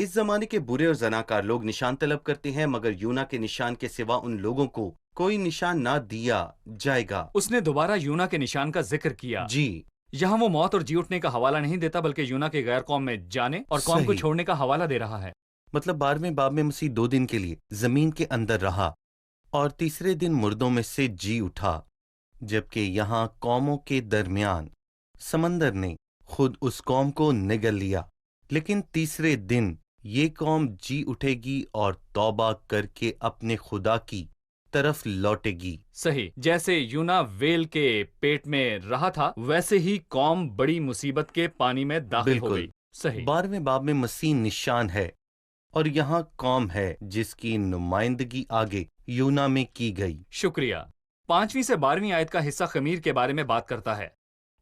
اس زمانے کے برے اور زناکار لوگ نشان طلب کرتے ہیں، مگر یونا کے نشان کے سوا ان لوگوں کو کوئی نشان نہ دیا جائے گا۔ اس نے دوبارہ یونا کے نشان کا ذکر کیا۔ جی یہاں وہ موت اور جی اٹھنے کا حوالہ نہیں دیتا، بلکہ یونا کے غیر قوم میں جانے اور قوم کو صحیح۔ چھوڑنے کا حوالہ دے رہا ہے۔ مطلب 12ویں باب میں مسیح 2 دن کے لیے زمین کے اندر رہا اور تیسرے دن مردوں میں سے جی اٹھا، جبکہ یہاں قوموں کے درمیان سمندر نے خود اس قوم کو نگل لیا، لیکن تیسرے دن یہ قوم جی اٹھے گی اور توبہ کر کے اپنے خدا کی طرف لوٹے گی۔ صحیح، جیسے یونا ویل کے پیٹ میں رہا تھا، ویسے ہی قوم بڑی مصیبت کے پانی میں داخل ہو بالکل۔ گئی۔ صحیح۔ 12ویں باب میں مسیح نشان ہے اور یہاں قوم ہے جس کی نمائندگی آگے یونا میں کی گئی۔ شکریہ۔ 5ویں سے 12ویں آیت کا حصہ خمیر کے بارے میں بات کرتا ہے،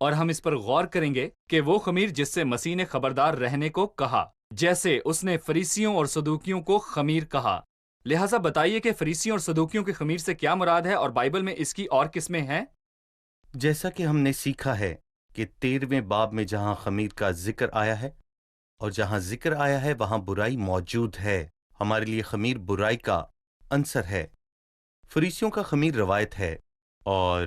اور ہم اس پر غور کریں گے کہ وہ خمیر جس سے مسیح نے خبردار رہنے کو کہا، جیسے اس نے فریسیوں اور صدوکیوں کو خمیر کہا۔ لہٰذا بتائیے کہ فریسیوں اور صدوکیوں کی خمیر سے کیا مراد ہے، اور بائبل میں اس کی اور قسمیں ہیں؟ جیسا کہ ہم نے سیکھا ہے کہ 13ویں باب میں جہاں خمیر کا ذکر آیا ہے اور جہاں ذکر آیا ہے وہاں برائی موجود ہے۔ ہمارے لیے خمیر برائی کا عنصر ہے۔ فریسیوں کا خمیر روایت ہے، اور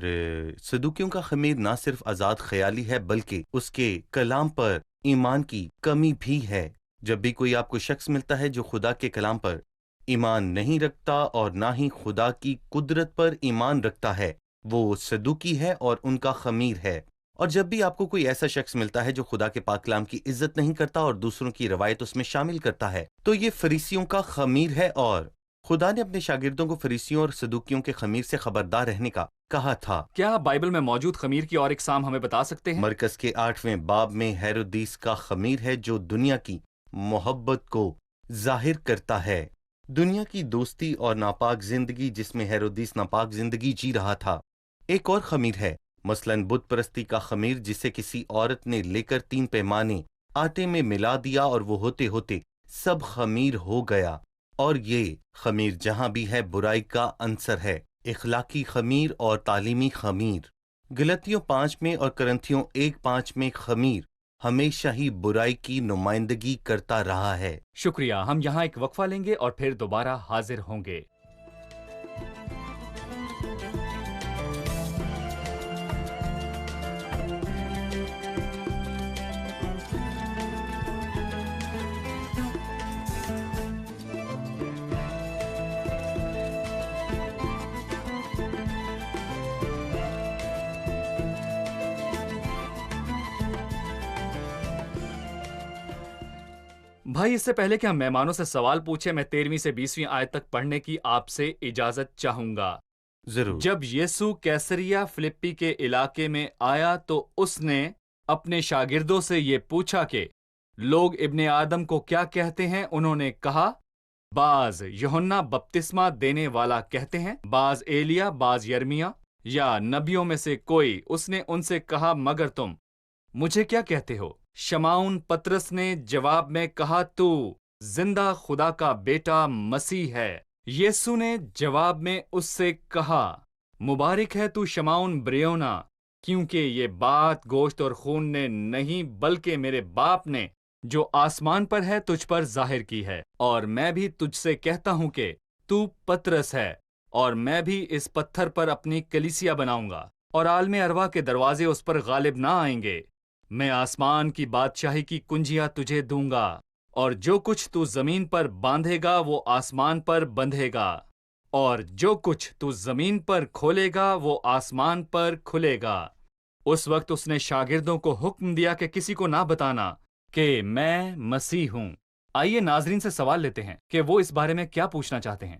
صدوکیوں کا خمیر نہ صرف آزاد خیالی ہے بلکہ اس کے کلام پر ایمان کی کمی بھی ہے۔ جب بھی کوئی آپ کو شخص ملتا ہے جو خدا کے کلام پر ایمان نہیں رکھتا اور نہ ہی خدا کی قدرت پر ایمان رکھتا ہے، وہ صدوکی ہے اور ان کا خمیر ہے۔ اور جب بھی آپ کو کوئی ایسا شخص ملتا ہے جو خدا کے پاک کلام کی عزت نہیں کرتا اور دوسروں کی روایت اس میں شامل کرتا ہے، تو یہ فریسیوں کا خمیر ہے، اور خدا نے اپنے شاگردوں کو فریسیوں اور صدوکیوں کے خمیر سے خبردار رہنے کا کہا تھا۔ کیا آپ بائبل میں موجود خمیر کی اور اقسام ہمیں بتا سکتے ہیں؟ مرکز کے 8ویں باب میں ہیرودیس کا خمیر ہے جو دنیا کی محبت کو ظاہر کرتا ہے۔ دنیا کی دوستی اور ناپاک زندگی جس میں ہیرودیس ناپاک زندگی جی رہا تھا۔ ایک اور خمیر ہے، مثلاً بت پرستی کا خمیر جسے کسی عورت نے لے کر 3 پیمانے آٹے میں ملا دیا اور وہ ہوتے ہوتے سب خمیر ہو گیا۔ اور یہ خمیر جہاں بھی ہے برائی کا عنصر ہے، اخلاقی خمیر اور تعلیمی خمیر۔ گلتیوں 5 میں اور کرنتھیوں 1:5 میں خمیر ہمیشہ ہی برائی کی نمائندگی کرتا رہا ہے۔ شکریہ۔ ہم یہاں ایک وقفہ لیں گے اور پھر دوبارہ حاضر ہوں گے۔ بھائی، اس سے پہلے کہ ہم مہمانوں سے سوال پوچھیں، میں 13ویں سے 20ویں آیت تک پڑھنے کی آپ سے اجازت چاہوں گا۔ ضرور۔ جب یسوع کیسریا فلپی کے علاقے میں آیا تو اس نے اپنے شاگردوں سے یہ پوچھا کہ لوگ ابن آدم کو کیا کہتے ہیں؟ انہوں نے کہا، بعض یوحنا بپتسمہ دینے والا کہتے ہیں، بعض ایلیا، بعض یرمیا یا نبیوں میں سے کوئی۔ اس نے ان سے کہا، مگر تم مجھے کیا کہتے ہو؟ شمعون پطرس نے جواب میں کہا، تو زندہ خدا کا بیٹا مسیح ہے۔ یسوع نے جواب میں اس سے کہا، مبارک ہے تو شمعون بریونا، کیونکہ یہ بات گوشت اور خون نے نہیں بلکہ میرے باپ نے جو آسمان پر ہے تجھ پر ظاہر کی ہے۔ اور میں بھی تجھ سے کہتا ہوں کہ تو پطرس ہے، اور میں بھی اس پتھر پر اپنی کلیسیا بناؤں گا، اور عالم ارواح کے دروازے اس پر غالب نہ آئیں گے۔ میں آسمان کی بادشاہی کی کنجیاں تجھے دوں گا، اور جو کچھ تو زمین پر باندھے گا وہ آسمان پر بندھے گا، اور جو کچھ تو زمین پر کھولے گا وہ آسمان پر کھلے گا۔ اس وقت اس نے شاگردوں کو حکم دیا کہ کسی کو نہ بتانا کہ میں مسیح ہوں۔ آئیے ناظرین سے سوال لیتے ہیں کہ وہ اس بارے میں کیا پوچھنا چاہتے ہیں۔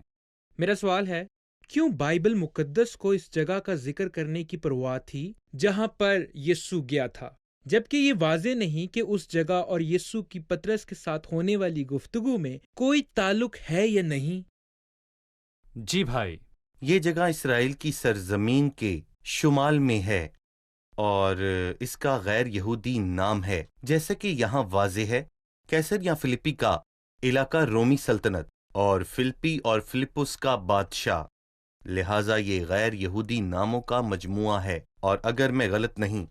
میرا سوال ہے، کیوں بائبل مقدس کو اس جگہ کا ذکر کرنے کی پرواہ تھی جہاں پر یسوع گیا تھا، جبکہ یہ واضح نہیں کہ اس جگہ اور یسوع کی پطرس کے ساتھ ہونے والی گفتگو میں کوئی تعلق ہے یا نہیں؟ جی بھائی، یہ جگہ اسرائیل کی سرزمین کے شمال میں ہے اور اس کا غیر یہودی نام ہے، جیسے کہ یہاں واضح ہے۔ کیسر یا فلپی کا علاقہ رومی سلطنت اور فلپی اور فلپس کا بادشاہ، لہٰذا یہ غیر یہودی ناموں کا مجموعہ ہے، اور اگر میں غلط نہیں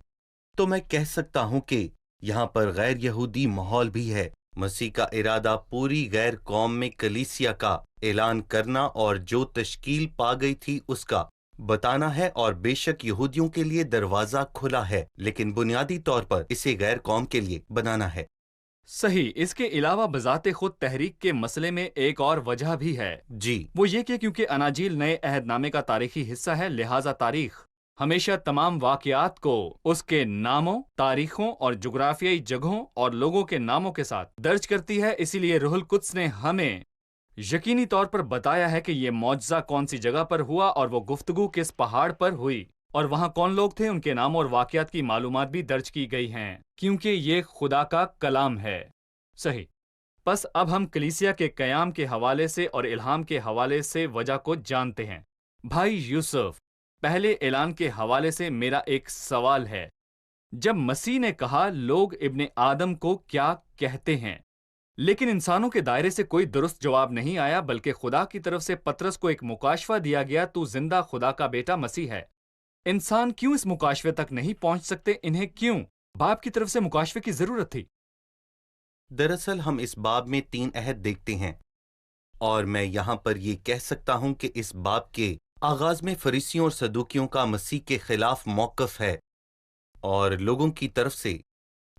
تو میں کہہ سکتا ہوں کہ یہاں پر غیر یہودی ماحول بھی ہے مسیح کا ارادہ پوری غیر قوم میں کلیسیا کا اعلان کرنا اور جو تشکیل پا گئی تھی اس کا بتانا ہے، اور بے شک یہودیوں کے لیے دروازہ کھلا ہے، لیکن بنیادی طور پر اسے غیر قوم کے لیے بنانا ہے۔ صحیح۔ اس کے علاوہ بذات خود تحریک کے مسئلے میں ایک اور وجہ بھی ہے، جی، وہ یہ کہ کیونکہ اناجیل نئے عہد نامے کا تاریخی حصہ ہے، لہٰذا تاریخ ہمیشہ تمام واقعات کو اس کے ناموں، تاریخوں اور جغرافیائی جگہوں اور لوگوں کے ناموں کے ساتھ درج کرتی ہے۔ اسی لیے روح القدس نے ہمیں یقینی طور پر بتایا ہے کہ یہ معجزہ کون سی جگہ پر ہوا اور وہ گفتگو کس پہاڑ پر ہوئی، اور وہاں کون لوگ تھے، ان کے نام اور واقعات کی معلومات بھی درج کی گئی ہیں، کیونکہ یہ خدا کا کلام ہے۔ صحیح۔ پس اب ہم کلیسیا کے قیام کے حوالے سے اور الہام کے حوالے سے وجہ کو جانتے ہیں۔ بھائی یوسف، پہلے اعلان کے حوالے سے میرا ایک سوال ہے۔ جب مسیح نے کہا لوگ ابن آدم کو کیا کہتے ہیں، لیکن انسانوں کے دائرے سے کوئی درست جواب نہیں آیا، بلکہ خدا کی طرف سے پطرس کو ایک مکاشفہ دیا گیا، تو زندہ خدا کا بیٹا مسیح ہے۔ انسان کیوں اس مکاشفے تک نہیں پہنچ سکتے؟ انہیں کیوں باپ کی طرف سے مکاشفے کی ضرورت تھی؟ دراصل ہم اس باب میں 3 عہد دیکھتے ہیں، اور میں یہاں پر یہ کہہ سکتا ہوں کہ اس باب کے آغاز میں فریسیوں اور صدوقیوں کا مسیح کے خلاف موقف ہے اور لوگوں کی طرف سے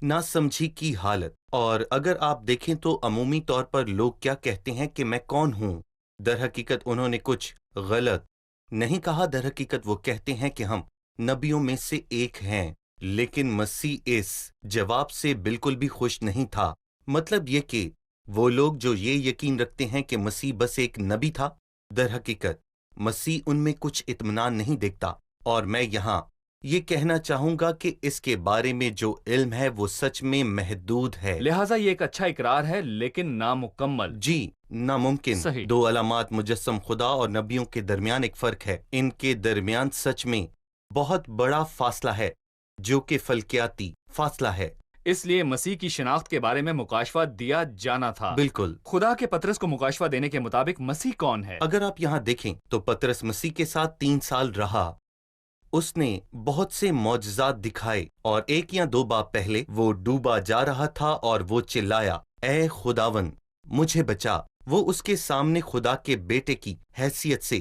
ناسمجھی کی حالت۔ اور اگر آپ دیکھیں تو عمومی طور پر لوگ کیا کہتے ہیں کہ میں کون ہوں؟ در حقیقت انہوں نے کچھ غلط نہیں کہا، در حقیقت وہ کہتے ہیں کہ ہم نبیوں میں سے ایک ہیں، لیکن مسیح اس جواب سے بالکل بھی خوش نہیں تھا۔ مطلب یہ کہ وہ لوگ جو یہ یقین رکھتے ہیں کہ مسیح بس ایک نبی تھا، در حقیقت مسیح ان میں کچھ اطمینان نہیں دیکھتا، اور میں یہاں یہ کہنا چاہوں گا کہ اس کے بارے میں جو علم ہے وہ سچ میں محدود ہے۔ لہٰذا یہ ایک اچھا اقرار ہے لیکن نامکمل۔ جی، ناممکن۔ صحیح۔ 2 علامات مجسم خدا اور نبیوں کے درمیان ایک فرق ہے، ان کے درمیان سچ میں بہت بڑا فاصلہ ہے جو کہ فلکیاتی فاصلہ ہے۔ اس لیے مسیح کی شناخت کے بارے میں مکاشفہ دیا جانا تھا۔ بالکل۔ خدا کے پطرس کو مکاشفہ دینے کے مطابق مسیح کون ہے؟ اگر آپ یہاں دیکھیں تو پطرس مسیح کے ساتھ 3 سال رہا، اس نے بہت سے معجزات دکھائے، اور 1 یا 2 باب پہلے وہ ڈوبا جا رہا تھا اور وہ چلایا، اے خداون مجھے بچا۔ وہ اس کے سامنے خدا کے بیٹے کی حیثیت سے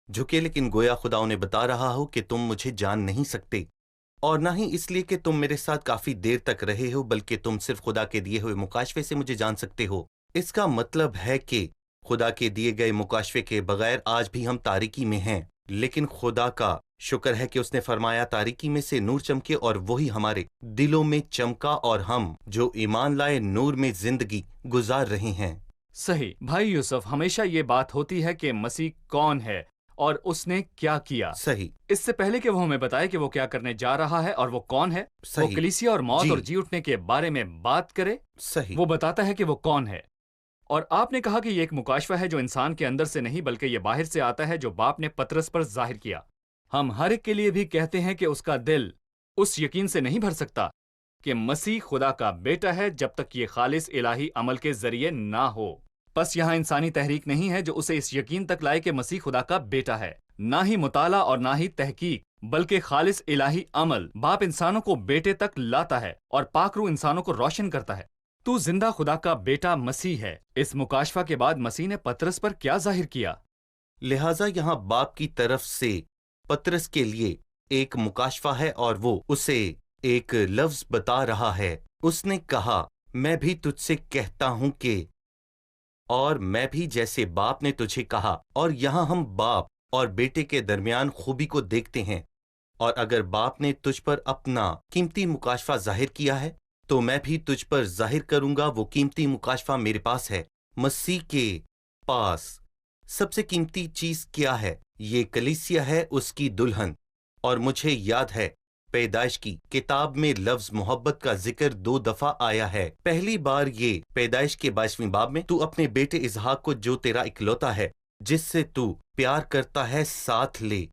جھکے، لیکن گویا خدا انہیں بتا رہا ہو کہ تم مجھے جان نہیں سکتے، اور نہ ہی اس لیے کہ تم میرے ساتھ کافی دیر تک رہے ہو، بلکہ تم صرف خدا کے دیے ہوئے مکاشفے سے مجھے جان سکتے ہو۔ اس کا مطلب ہے کہ خدا کے دیے گئے مکاشفے کے بغیر آج بھی ہم تاریکی میں ہیں، لیکن خدا کا شکر ہے کہ اس نے فرمایا تاریکی میں سے نور چمکے، اور وہی ہمارے دلوں میں چمکا، اور ہم جو ایمان لائے نور میں زندگی گزار رہے ہیں۔ صحیح۔ بھائی یوسف، ہمیشہ یہ بات ہوتی ہے کہ مسیح کون ہے اور اس نے کیا کیا۔ صحیح۔ اس سے پہلے کہ وہ ہمیں بتائے کہ وہ کیا کرنے جا رہا ہے اور وہ کون ہے، وہ صحیح۔ کلیسیا اور موت جی۔ اور جی اٹھنے کے بارے میں بات کرے۔ صحیح۔ وہ بتاتا ہے کہ وہ کون ہے، اور آپ نے کہا کہ یہ ایک مکاشفہ ہے جو انسان کے اندر سے نہیں بلکہ یہ باہر سے آتا ہے، جو باپ نے پطرس پر ظاہر کیا۔ ہم ہر ایک کے لیے بھی کہتے ہیں کہ اس کا دل اس یقین سے نہیں بھر سکتا کہ مسیح خدا کا بیٹا ہے جب تک یہ خالص الہی عمل کے ذریعے نہ ہو۔ بس یہاں انسانی تحریک نہیں ہے جو اسے اس یقین تک لائے کہ مسیح خدا کا بیٹا ہے، نہ ہی مطالعہ اور نہ ہی تحقیق، بلکہ خالص الہی عمل۔ باپ انسانوں کو بیٹے تک لاتا ہے اور پاک روح انسانوں کو روشن کرتا ہے۔ تو زندہ خدا کا بیٹا مسیح ہے۔ اس مکاشفہ کے بعد مسیح نے پطرس پر کیا ظاہر کیا؟ لہٰذا یہاں باپ کی طرف سے پطرس کے لیے ایک مکاشفہ ہے، اور وہ اسے ایک لفظ بتا رہا ہے۔ اس نے کہا، میں بھی تجھ سے کہتا ہوں کہ، اور میں بھی جیسے باپ نے تجھے کہا۔ اور یہاں ہم باپ اور بیٹے کے درمیان خوبی کو دیکھتے ہیں، اور اگر باپ نے تجھ پر اپنا قیمتی مکاشفہ ظاہر کیا ہے تو میں بھی تجھ پر ظاہر کروں گا۔ وہ قیمتی مکاشفہ میرے پاس ہے۔ مسیح کے پاس سب سے قیمتی چیز کیا ہے؟ یہ کلیسیا ہے، اس کی دلہن۔ اور مجھے یاد ہے پیدائش کی کتاب میں لفظ محبت کا ذکر 2 دفعہ آیا ہے۔ پہلی بار یہ پیدائش کے 22ویں باب میں، تو اپنے بیٹے اسحاق کو جو تیرا اکلوتا ہے جس سے تو پیار کرتا ہے ساتھ لے،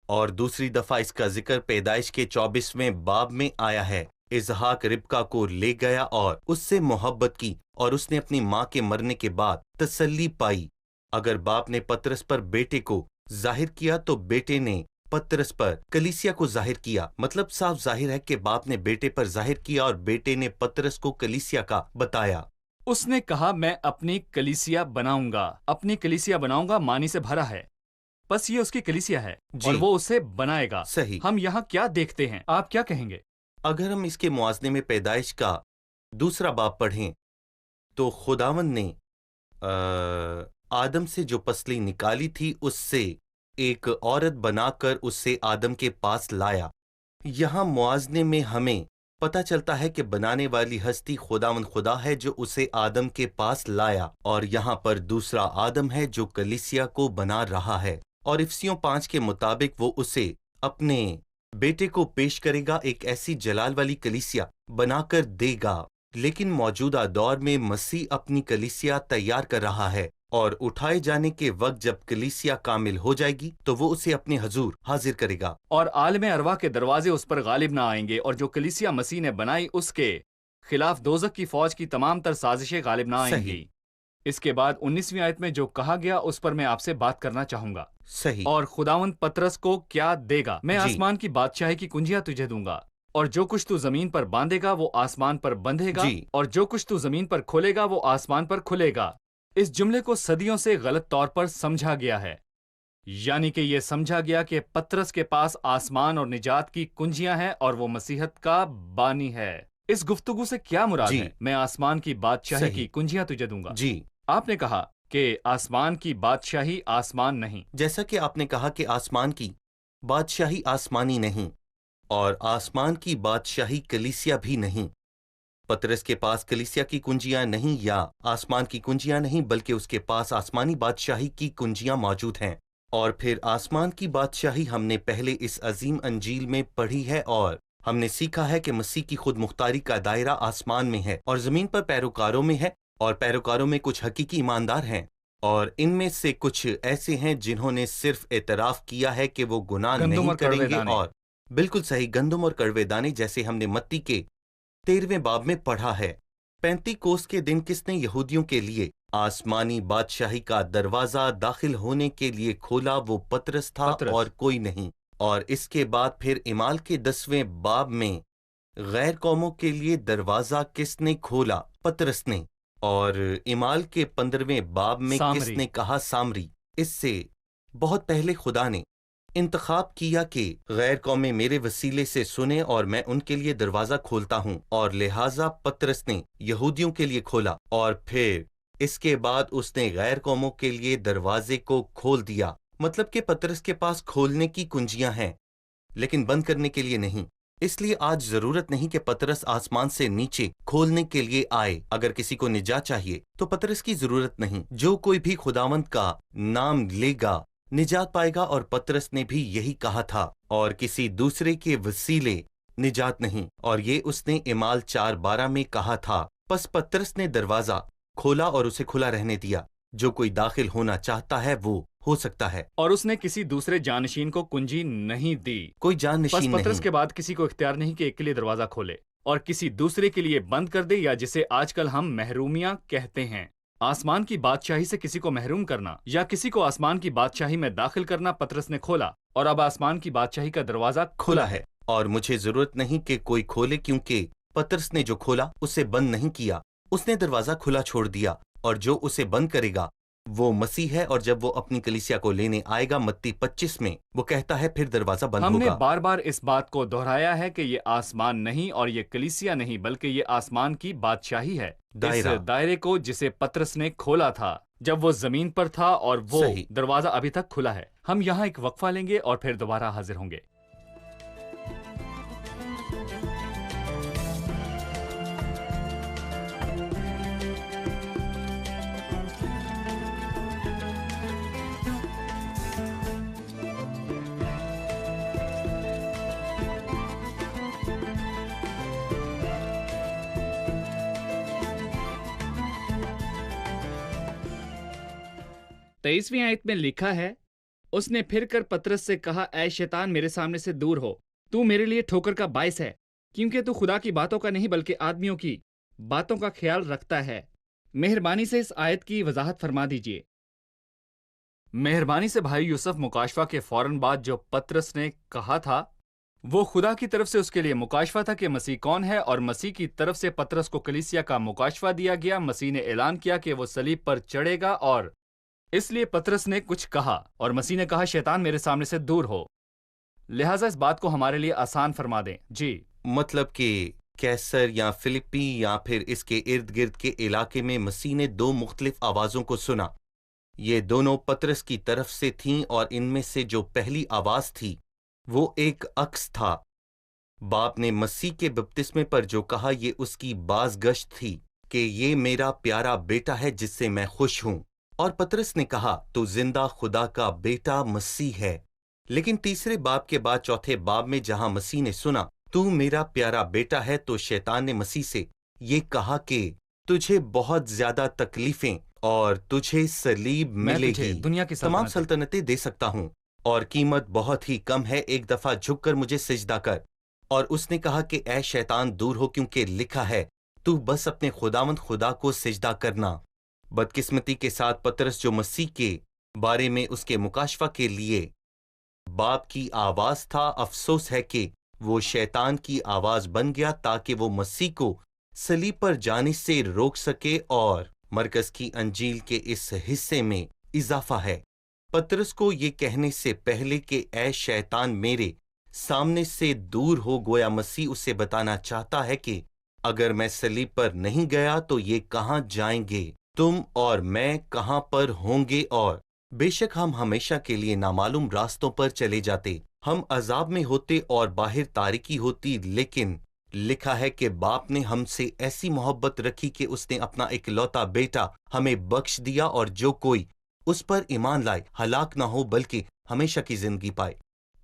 اور دوسری دفعہ اس کا ذکر پیدائش کے 24ویں باب میں آیا ہے۔ اسحاق ربکا کو لے گیا اور اس سے محبت کی، اور اس نے اپنی ماں کے مرنے کے بعد تسلی پائی۔ اگر باپ نے پطرس پر بیٹے کو ظاہر کیا تو بیٹے نے پطرس پر کلیسیا کو ظاہر کیا۔ مطلب صاف ظاہر ہے کہ باپ نے بیٹے پر ظاہر کیا اور بیٹے نے پطرس کو کلیسیا کا بتایا۔ اس نے کہا میں اپنی کلیسیا بناؤں گا معنی سے بھرا ہے، بس یہ اس کی کلیسیا ہے جی اور وہ اسے بنائے گا۔ صحیح۔ ہم یہاں کیا دیکھتے ہیں؟ آپ کیا کہیں گے؟ اگر ہم اس کے موازنے میں پیدائش کا 2 باب پڑھیں تو خداوند نے آدم سے جو پسلی نکالی تھی اس سے ایک عورت بنا کر اسے آدم کے پاس لایا۔ یہاں موازنے میں ہمیں پتہ چلتا ہے کہ بنانے والی ہستی خداوند خدا ہے جو اسے آدم کے پاس لایا، اور یہاں پر دوسرا آدم ہے جو کلیسیا کو بنا رہا ہے، اور افسیوں 5 کے مطابق وہ اسے اپنے بیٹے کو پیش کرے گا، ایک ایسی جلال والی کلیسیا بنا کر دے گا۔ لیکن موجودہ دور میں مسیح اپنی کلیسیا تیار کر رہا ہے، اور اٹھائے جانے کے وقت جب کلیسیا کامل ہو جائے گی تو وہ اسے اپنے حضور حاضر کرے گا، اور عالم ارواح کے دروازے اس پر غالب نہ آئیں گے، اور جو کلیسیا مسیح نے بنائی اس کے خلاف دوزخ کی فوج کی تمام تر سازشیں غالب نہ آئیں صحیح۔ گی۔ اس کے بعد 19ویں آیت میں جو کہا گیا اس پر میں آپ سے بات کرنا چاہوں گا۔ صحیح۔ اور خداوند پطرس کو کیا دے گا؟ میں جی۔ آسمان کی بادشاہی کی کنجیاں تجھے دوں گا، اور جو کچھ تو زمین پر باندھے گا وہ آسمان پر بندھے گا، جی۔ اور جو کچھ تو زمین پر کھولے گا وہ آسمان پر کھلے گا۔ اس جملے کو صدیوں سے غلط طور پر سمجھا گیا ہے، یعنی کہ یہ سمجھا گیا کہ پطرس کے پاس آسمان اور نجات کی کنجیاں ہیں اور وہ مسیحت کا بانی ہے۔ اس گفتگو سے کیا مراد جی۔ ہے؟ میں آسمان کی بادشاہی صحیح۔ کی کنجیاں تجھے دوں گا۔ جی، آپ نے کہا کہ آسمان کی بادشاہی آسمان نہیں۔ جیسا کہ آپ نے کہا کہ آسمان کی بادشاہی آسمانی نہیں، اور آسمان کی بادشاہی کلیسیا بھی نہیں۔ پطرس کے پاس کلیسیا کی کنجیاں نہیں یا آسمان کی کنجیاں نہیں، بلکہ اس کے پاس آسمانی بادشاہی کی کنجیاں موجود ہیں۔ اور پھر آسمان کی بادشاہی ہم نے پہلے اس عظیم انجیل میں پڑھی ہے، اور ہم نے سیکھا ہے کہ مسیح کی خود مختاری کا دائرہ آسمان میں ہے اور زمین پر پیروکاروں میں ہے، اور پیروکاروں میں کچھ حقیقی ایماندار ہیں، اور ان میں سے کچھ ایسے ہیں جنہوں نے صرف اعتراف کیا ہے کہ وہ گناہ گندم نہیں اور کڑوے کریں گے۔ دانے۔ اور بالکل صحیح، گندم اور کڑوے دانے، جیسے ہم نے متی کے 13ویں باب میں پڑھا ہے۔ 35 کوس کے دن کس نے یہودیوں کے لیے آسمانی بادشاہی کا دروازہ داخل ہونے کے لیے کھولا؟ وہ پطرس تھا پطرس۔ اور کوئی نہیں۔ اور اس کے بعد پھر اعمال کے 10ویں باب میں غیر قوموں کے لیے دروازہ کس نے کھولا؟ پطرس نے۔ اور اعمال کے 15ویں باب میں کس سامری۔ نے کہا؟ سامری۔ اس سے بہت پہلے خدا نے انتخاب کیا کہ غیر قومیں میرے وسیلے سے سنیں اور میں ان کے لیے دروازہ کھولتا ہوں، اور لہٰذا پطرس نے یہودیوں کے لیے کھولا، اور پھر اس کے بعد اس نے غیر قوموں کے لیے دروازے کو کھول دیا۔ مطلب کہ پطرس کے پاس کھولنے کی کنجیاں ہیں لیکن بند کرنے کے لیے نہیں۔ اس لیے آج ضرورت نہیں کہ پطرس آسمان سے نیچے کھولنے کے لیے آئے۔ اگر کسی کو نجات چاہیے تو پطرس کی ضرورت نہیں۔ جو کوئی بھی خداوند کا نام لے گا نجات پائے گا، اور پطرس نے بھی یہی کہا تھا، اور کسی دوسرے کے وسیلے نجات نہیں۔ اور یہ اس نے اعمال 4:12 میں کہا تھا۔ پس پطرس نے دروازہ کھولا اور اسے کھلا رہنے دیا۔ جو کوئی داخل ہونا چاہتا ہے وہ ہو سکتا ہے۔ اور اس نے کسی دوسرے جانشین کو کنجی نہیں دی۔ کوئی جان پس نشین پطرس نہیں۔ کے بعد کسی کو اختیار نہیں کہ ایک کے لیے دروازہ کھولے اور کسی دوسرے کے لیے بند کر دے، یا جسے آج کل ہم محرومیاں کہتے ہیں۔ آسمان کی بادشاہی سے کسی کو محروم کرنا یا کسی کو آسمان کی بادشاہی میں داخل کرنا پطرس نے کھولا، اور اب آسمان کی بادشاہی کا دروازہ کھلا ہے، اور مجھے ضرورت نہیں کہ کوئی کھولے، کیونکہ پطرس نے جو کھولا اسے بند نہیں کیا۔ اس نے دروازہ کھلا چھوڑ دیا، اور جو اسے بند کرے گا وہ مسیح ہے، اور جب وہ اپنی کلیسیا کو لینے آئے گا متی 25 میں وہ کہتا ہے پھر دروازہ بند ہم نے ہوگا۔ بار بار اس بات کو دہرایا ہے کہ یہ آسمان نہیں اور یہ کلیسیا نہیں، بلکہ یہ آسمان کی بادشاہی ہے، دائرہ۔ اس دائرے کو جسے پطرس نے کھولا تھا جب وہ زمین پر تھا، اور وہ صحیح۔ دروازہ ابھی تک کھلا ہے۔ ہم یہاں ایک وقفہ لیں گے اور پھر دوبارہ حاضر ہوں گے۔ تیئیسویں آیت میں لکھا ہے، اس نے پھر کر پطرس سے کہا، اے شیطان میرے سامنے سے دور ہو، تو میرے لیے ٹھوکر کا باعث ہے، کیونکہ تو خدا کی باتوں کا نہیں بلکہ آدمیوں کی باتوں کا خیال رکھتا ہے۔ مہربانی سے اس آیت کی وضاحت فرما دیجئے۔ مہربانی سے بھائی یوسف، مکاشفہ کے فوراً بعد جو پطرس نے کہا تھا وہ خدا کی طرف سے اس کے لیے مکاشفہ تھا کہ مسیح کون ہے، اور مسیح کی طرف سے پطرس کو کلیسیا کا مکاشفہ دیا گیا۔ مسیح نے اعلان کیا کہ وہ صلیب پر چڑھے گا، اور اس لیے پطرس نے کچھ کہا اور مسیح نے کہا شیطان میرے سامنے سے دور ہو۔ لہٰذا اس بات کو ہمارے لیے آسان فرما دیں۔ جی، مطلب کہ کیسر یا فلپی یا پھر اس کے ارد گرد کے علاقے میں مسیح نے دو مختلف آوازوں کو سنا۔ یہ دونوں پطرس کی طرف سے تھیں، اور ان میں سے جو پہلی آواز تھی وہ ایک عکس تھا۔ باپ نے مسیح کے بپتسمے پر جو کہا یہ اس کی باز گشت تھی کہ یہ میرا پیارا بیٹا ہے جس سے میں خوش ہوں۔ اور پطرس نے کہا تو زندہ خدا کا بیٹا مسیح ہے۔ لیکن تیسرے باب کے بعد چوتھے باب میں جہاں مسیح نے سنا تو میرا پیارا بیٹا ہے، تو شیطان نے مسیح سے یہ کہا کہ تجھے بہت زیادہ تکلیفیں اور تجھے صلیب میں ملے تجھے گی، دنیا کی تمام سلطنتیں سلطنتیں دے سکتا ہوں، اور قیمت بہت ہی کم ہے، ایک دفعہ جھک کر مجھے سجدہ کر۔ اور اس نے کہا کہ اے شیطان دور ہو، کیونکہ لکھا ہے تو بس اپنے خداوند خدا کو سجدہ کرنا۔ بدقسمتی کے ساتھ پطرس جو مسیح کے بارے میں اس کے مکاشفہ کے لیے باپ کی آواز تھا، افسوس ہے کہ وہ شیطان کی آواز بن گیا تاکہ وہ مسیح کو صلیب پر جانے سے روک سکے۔ اور مرکز کی انجیل کے اس حصے میں اضافہ ہے پطرس کو یہ کہنے سے پہلے کہ اے شیطان میرے سامنے سے دور ہو، گویا مسیح اسے بتانا چاہتا ہے کہ اگر میں صلیب پر نہیں گیا تو یہ کہاں جائیں گے، تم اور میں کہاں پر ہوں گے؟ اور بے شک ہم ہمیشہ کے لیے نامعلوم راستوں پر چلے جاتے، ہم عذاب میں ہوتے اور باہر تاریکی ہوتی، لیکن لکھا ہے کہ باپ نے ہم سے ایسی محبت رکھی کہ اس نے اپنا اکلوتا بیٹا ہمیں بخش دیا، اور جو کوئی اس پر ایمان لائے ہلاک نہ ہو بلکہ ہمیشہ کی زندگی پائے۔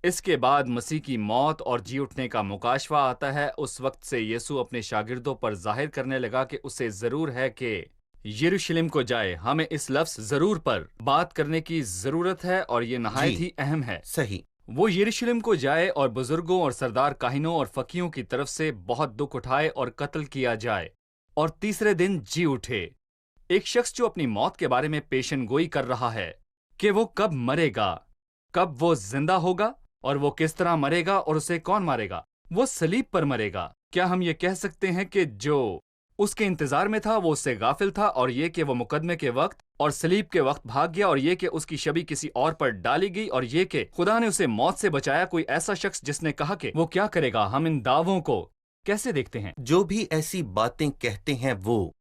اس کے بعد مسیح کی موت اور جی اٹھنے کا مکاشفہ آتا ہے۔ اس وقت سے یسوع اپنے شاگردوں پر ظاہر کرنے لگا کہ اسے ضرور ہے کہ یروشلم کو جائے۔ ہمیں اس لفظ ضرور پر بات کرنے کی ضرورت ہے، اور یہ نہایت ہی اہم ہے۔ صحیح۔ وہ یروشلم کو جائے اور بزرگوں اور سردار کاہنوں اور فقیہوں کی طرف سے بہت دکھ اٹھائے اور قتل کیا جائے، اور تیسرے دن جی اٹھے۔ ایک شخص جو اپنی موت کے بارے میں پیشن گوئی کر رہا ہے کہ وہ کب مرے گا، کب وہ زندہ ہوگا، اور وہ کس طرح مرے گا، اور اسے کون مارے گا۔ وہ صلیب پر مرے گا۔ کیا ہم یہ کہہ سکتے ہیں کہ جو اس کے انتظار میں تھا وہ اس سے غافل تھا، اور یہ کہ وہ مقدمے کے وقت اور صلیب کے وقت بھاگ گیا، اور یہ کہ اس کی شبیہ کسی اور پر ڈالی گئی، اور یہ کہ خدا نے اسے موت سے بچایا؟ کوئی ایسا شخص جس نے کہا کہ وہ کیا کرے گا؟ ہم ان دعووں کو کیسے دیکھتے ہیں؟ جو بھی ایسی باتیں کہتے ہیں وہ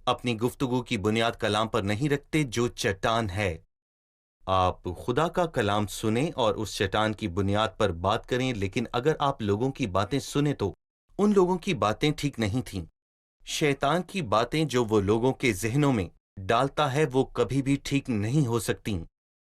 اپنی گفتگو کی بنیاد کلام پر نہیں رکھتے جو چٹان ہے۔ آپ خدا کا کلام سنیں اور اس چٹان کی بنیاد پر بات کریں، لیکن اگر آپ لوگوں کی باتیں سنیں تو ان لوگوں کی باتیں ٹھیک نہیں تھیں۔ شیطان کی باتیں جو وہ لوگوں کے ذہنوں میں ڈالتا ہے وہ کبھی بھی ٹھیک نہیں ہو سکتی،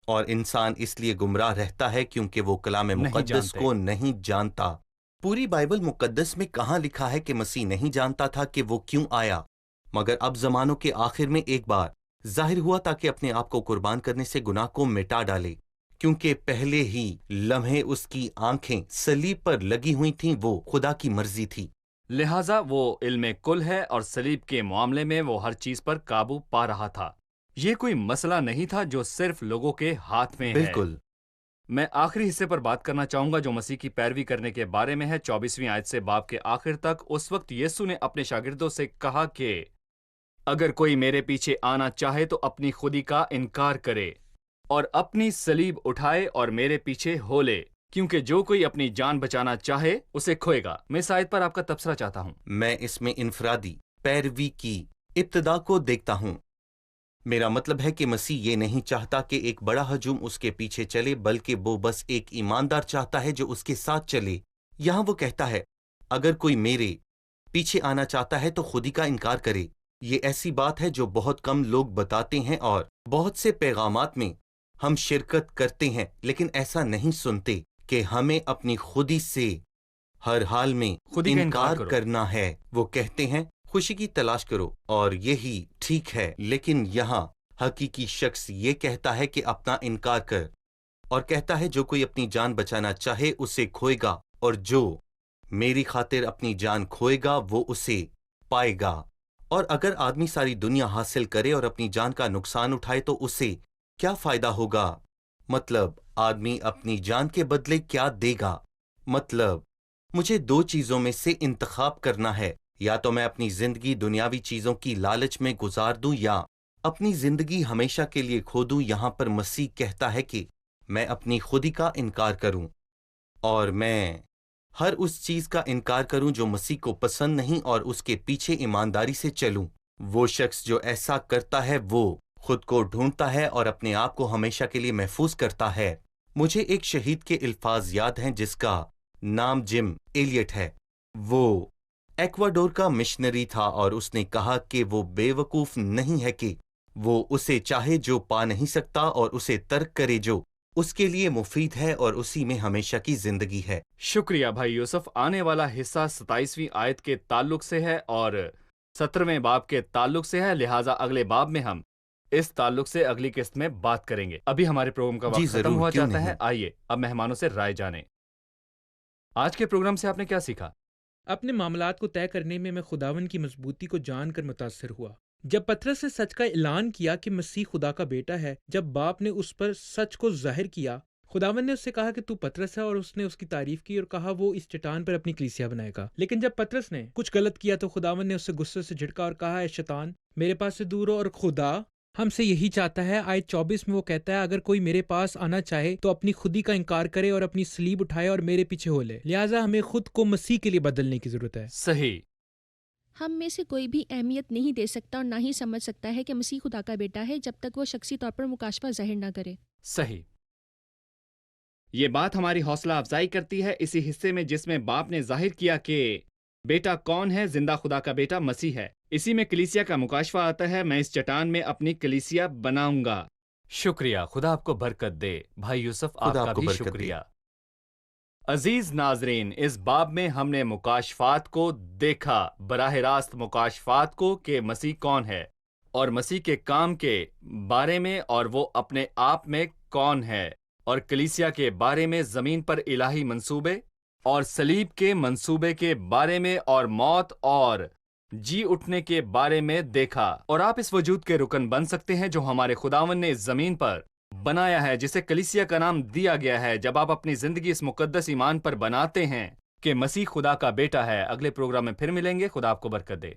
اور انسان اس لیے گمراہ رہتا ہے کیونکہ وہ کلام مقدس جانتے۔ کو نہیں جانتا۔ پوری بائبل مقدس میں کہاں لکھا ہے کہ مسیح نہیں جانتا تھا کہ وہ کیوں آیا، مگر اب زمانوں کے آخر میں ایک بار ظاہر ہوا تاکہ اپنے آپ کو قربان کرنے سے گناہ کو مٹا ڈالے، کیونکہ پہلے ہی لمحے اس کی آنکھیں صلیب پر لگی ہوئی تھیں، وہ خدا کی مرضی تھی۔ لہٰذا وہ علم کل ہے، اور صلیب کے معاملے میں وہ ہر چیز پر قابو پا رہا تھا۔ یہ کوئی مسئلہ نہیں تھا جو صرف لوگوں کے ہاتھ میں ہے۔ بالکل۔ میں آخری حصے پر بات کرنا چاہوں گا جو مسیح کی پیروی کرنے کے بارے میں ہے، 24ویں آیت سے باب کے آخر تک۔ اس وقت یسوع نے اپنے شاگردوں سے کہا کہ اگر کوئی میرے پیچھے آنا چاہے تو اپنی خودی کا انکار کرے اور اپنی صلیب اٹھائے اور میرے پیچھے ہو لے، کیونکہ جو کوئی اپنی جان بچانا چاہے اسے کھوئے گا۔ میں اس آیت پر آپ کا تبصرہ چاہتا ہوں۔ میں اس میں انفرادی پیروی کی ابتدا کو دیکھتا ہوں۔ میرا مطلب ہے کہ مسیح یہ نہیں چاہتا کہ ایک بڑا ہجوم اس کے پیچھے چلے، بلکہ وہ بس ایک ایماندار چاہتا ہے جو اس کے ساتھ چلے۔ یہاں وہ کہتا ہے اگر کوئی میرے پیچھے آنا چاہتا ہے تو خودی کا انکار کرے۔ یہ ایسی بات ہے جو بہت کم لوگ بتاتے ہیں، اور بہت سے پیغامات میں ہم شرکت کرتے ہیں لیکن ایسا نہیں سنتے کہ ہمیں اپنی خودی سے ہر حال میں خودی کا انکار انکار کرو۔ کرنا ہے۔ وہ کہتے ہیں خوشی کی تلاش کرو، اور یہی ٹھیک ہے، لیکن یہاں حقیقی شخص یہ کہتا ہے کہ اپنا انکار کر، اور کہتا ہے جو کوئی اپنی جان بچانا چاہے اسے کھوئے گا، اور جو میری خاطر اپنی جان کھوئے گا وہ اسے پائے گا۔ اور اگر آدمی ساری دنیا حاصل کرے اور اپنی جان کا نقصان اٹھائے تو اسے کیا فائدہ ہوگا؟ مطلب آدمی اپنی جان کے بدلے کیا دے گا؟ مطلب مجھے دو چیزوں میں سے انتخاب کرنا ہے، یا تو میں اپنی زندگی دنیاوی چیزوں کی لالچ میں گزار دوں یا اپنی زندگی ہمیشہ کے لیے کھو دوں۔ یہاں پر مسیح کہتا ہے کہ میں اپنی خودی کا انکار کروں اور میں ہر اس چیز کا انکار کروں جو مسیح کو پسند نہیں اور اس کے پیچھے ایمانداری سے چلوں۔ وہ شخص جو ایسا کرتا ہے وہ خود کو ڈھونڈتا ہے اور اپنے آپ کو ہمیشہ کے لیے محفوظ کرتا ہے۔ مجھے ایک شہید کے الفاظ یاد ہیں جس کا نام جم ایلیٹ ہے۔ وہ ایکواڈور کا مشنری تھا اور اس نے کہا کہ وہ بے وقوف نہیں ہے کہ وہ اسے چاہے جو پا نہیں سکتا اور اسے ترک کرے جو اس کے لیے مفید ہے اور اسی میں ہمیشہ کی زندگی ہے۔ شکریہ بھائی یوسف۔ آنے والا حصہ 27ویں آیت کے تعلق سے ہے اور 17ویں باب کے تعلق سے ہے، لہٰذا اگلے باب میں ہم اس تعلق سے اگلی قسط میں بات کریں گے۔ ابھی ہمارے پروگرام کا وقت ختم ہوا کیوں چاہتا ہے۔ نہیں؟ آئیے اب مہمانوں سے رائے جانیں۔ آج کے پروگرام سے آپ نے کیا سیکھا؟ اپنے معاملات کو طے کرنے میں خداوند کی مضبوطی کو جان کر متاثر ہوا۔ جب پطرس نے سچ کا اعلان کیا کہ مسیح خدا کا بیٹا ہے، جب باپ نے اس پر سچ کو ظاہر کیا، خداوند نے اس سے کہا کہ تو پطرس ہے، اور اس نے اس کی تعریف کی اور کہا وہ اس چٹان پر اپنی کلیسیا بنائے گا۔ لیکن جب پطرس نے کچھ غلط کیا تو خداوند نے اس سے غصے سے جھڑکا اور کہا، اے شیطان، میرے پاس سے دور ہو، اور خدا ہم سے یہی چاہتا ہے۔ آیت 24 میں وہ کہتا ہے، اگر کوئی میرے پاس آنا چاہے تو اپنی خودی کا انکار کرے اور اپنی صلیب اٹھائے اور میرے پیچھے ہو لے۔ لہٰذا ہمیں خود کو مسیح کے لیے بدلنے کی ضرورت ہے۔ صحیح۔ ہم میں سے کوئی بھی اہمیت نہیں دے سکتا اور نہ ہی سمجھ سکتا ہے کہ مسیح خدا کا بیٹا ہے جب تک وہ شخصی طور پر مکاشفہ ظاہر نہ کرے۔ صحیح۔ یہ بات ہماری حوصلہ افزائی کرتی ہے اسی حصے میں جس میں باپ نے ظاہر کیا کہ بیٹا کون ہے۔ زندہ خدا کا بیٹا مسیح ہے۔ اسی میں کلیسیا کا مکاشفہ آتا ہے، میں اس چٹان میں اپنی کلیسیا بناؤں گا۔ شکریہ، خدا آپ کو برکت دے۔ بھائی یوسف آپ خدا کا آپ کو بھی برکت دے۔ شکریہ۔ عزیز ناظرین، اس باب میں ہم نے مکاشفات کو دیکھا، براہ راست مکاشفات کو، کہ مسیح کون ہے اور مسیح کے کام کے بارے میں اور وہ اپنے آپ میں کون ہے، اور کلیسیا کے بارے میں، زمین پر الہی منصوبے اور صلیب کے منصوبے کے بارے میں، اور موت اور جی اٹھنے کے بارے میں دیکھا۔ اور آپ اس وجود کے رکن بن سکتے ہیں جو ہمارے خداوند نے اس زمین پر بنایا ہے، جسے کلیسیا کا نام دیا گیا ہے، جب آپ اپنی زندگی اس مقدس ایمان پر بناتے ہیں کہ مسیح خدا کا بیٹا ہے۔ اگلے پروگرام میں پھر ملیں گے۔ خدا آپ کو برکت دے۔